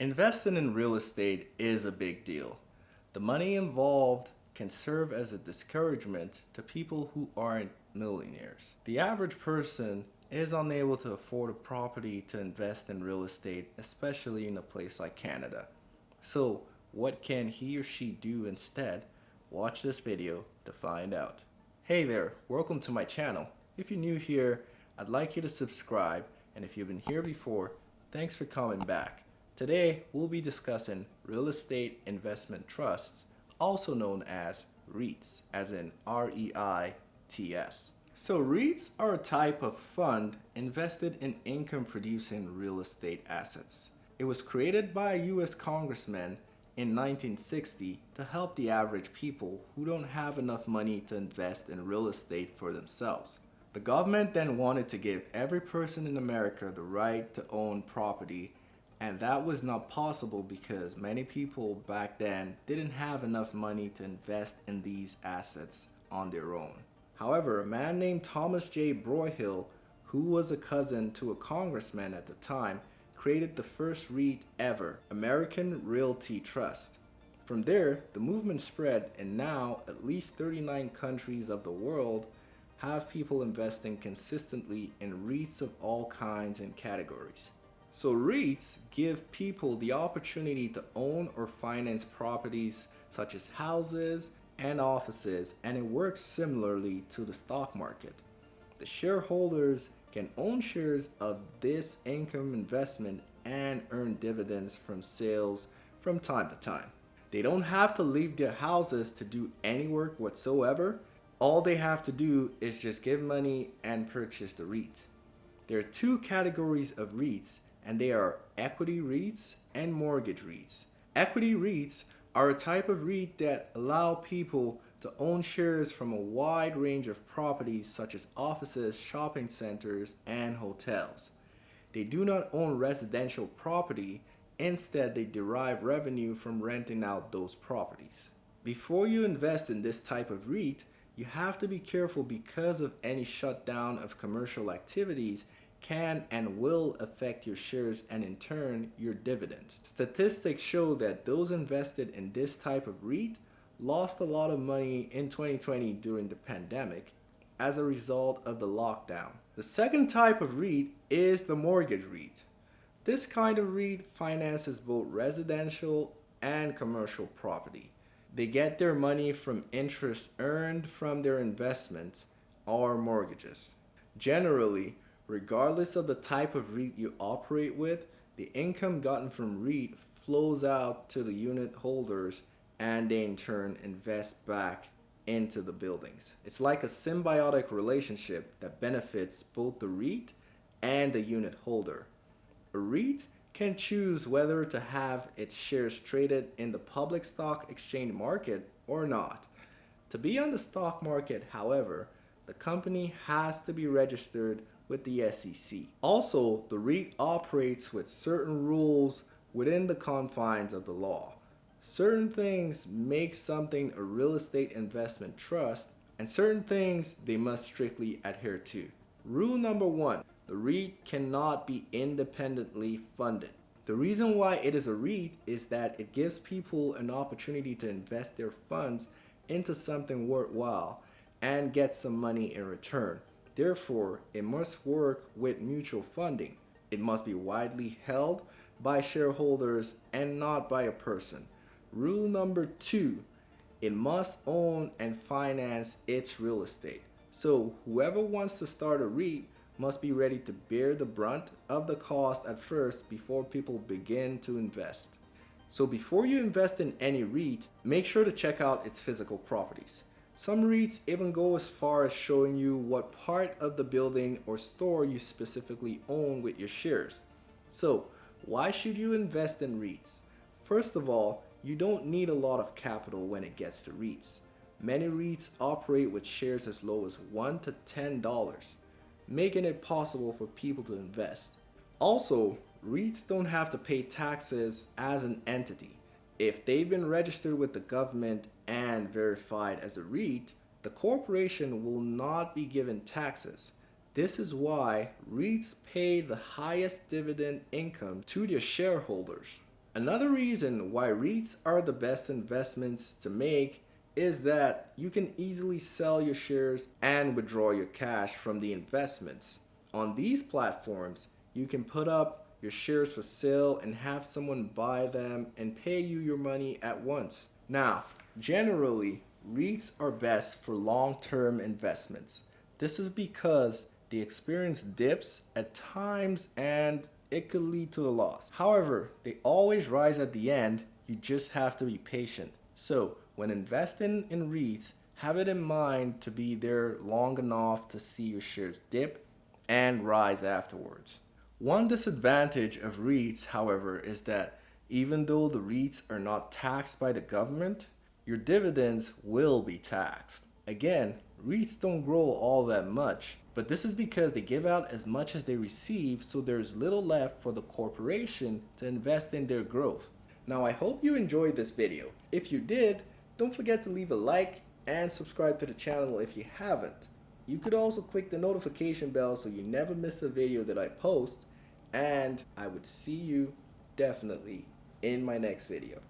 Investing in real estate is a big deal. The money involved can serve as a discouragement to people who aren't millionaires. The average person is unable to afford a property to invest in real estate, especially in a place like Canada. So, what can he or she do instead? Watch this video to find out. Hey there, welcome to my channel. If you're new here, I'd like you to subscribe, and if you've been here before, thanks for coming back. Today, we'll be discussing real estate investment trusts, also known as REITs, as in REITs. So REITs are a type of fund invested in income-producing real estate assets. It was created by a U.S. congressman in 1960 to help the average people who don't have enough money to invest in real estate for themselves. The government then wanted to give every person in America the right to own property, and that was not possible because many people back then didn't have enough money to invest in these assets on their own. However, a man named Thomas J. Broyhill, who was a cousin to a congressman at the time, created the first REIT ever, American Realty Trust. From there, the movement spread, and now at least 39 countries of the world have people investing consistently in REITs of all kinds and categories. So REITs give people the opportunity to own or finance properties such as houses and offices, and it works similarly to the stock market. The shareholders can own shares of this income investment and earn dividends from sales from time to time. They don't have to leave their houses to do any work whatsoever. All they have to do is just give money and purchase the REIT. There are two categories of REITs, and they are equity REITs and mortgage REITs. Equity REITs are a type of REIT that allow people to own shares from a wide range of properties such as offices, shopping centers, and hotels. They do not own residential property, instead they derive revenue from renting out those properties. Before you invest in this type of REIT, you have to be careful because of any shutdown of commercial activities can and will affect your shares and in turn your dividends. Statistics show that those invested in this type of REIT lost a lot of money in 2020 during the pandemic as a result of the lockdown. The second type of REIT is the mortgage REIT. This kind of REIT finances both residential and commercial property. They get their money from interest earned from their investments or mortgages. Generally, regardless of the type of REIT you operate with, the income gotten from REIT flows out to the unit holders and they in turn invest back into the buildings. It's like a symbiotic relationship that benefits both the REIT and the unit holder. A REIT can choose whether to have its shares traded in the public stock exchange market or not. To be on the stock market, however, the company has to be registered with the SEC. Also, the REIT operates with certain rules within the confines of the law. Certain things make something a real estate investment trust, and certain things they must strictly adhere to. Rule number 1, the REIT cannot be independently funded. The reason why it is a REIT is that it gives people an opportunity to invest their funds into something worthwhile and get some money in return. Therefore, it must work with mutual funding. It must be widely held by shareholders and not by a person. Rule number 2, it must own and finance its real estate. So whoever wants to start a REIT must be ready to bear the brunt of the cost at first before people begin to invest. So before you invest in any REIT, make sure to check out its physical properties. Some REITs even go as far as showing you what part of the building or store you specifically own with your shares. So, why should you invest in REITs? First of all, you don't need a lot of capital when it gets to REITs. Many REITs operate with shares as low as $1 to $10, making it possible for people to invest. Also, REITs don't have to pay taxes as an entity. If they've been registered with the government and verified as a REIT, the corporation will not be given taxes. This is why REITs pay the highest dividend income to their shareholders. Another reason why REITs are the best investments to make is that you can easily sell your shares and withdraw your cash from the investments. On these platforms, you can put up your shares for sale and have someone buy them and pay you your money at once. Now, generally, REITs are best for long-term investments. This is because they experience dips at times and it could lead to a loss. However, they always rise at the end. You just have to be patient. So, when investing in REITs, have it in mind to be there long enough to see your shares dip and rise afterwards. One disadvantage of REITs, however, is that even though the REITs are not taxed by the government, your dividends will be taxed. Again, REITs don't grow all that much, but this is because they give out as much as they receive, so there's little left for the corporation to invest in their growth. Now, I hope you enjoyed this video. If you did, don't forget to leave a like and subscribe to the channel if you haven't. You could also click the notification bell so you never miss a video that I post, and I would see you definitely in my next video.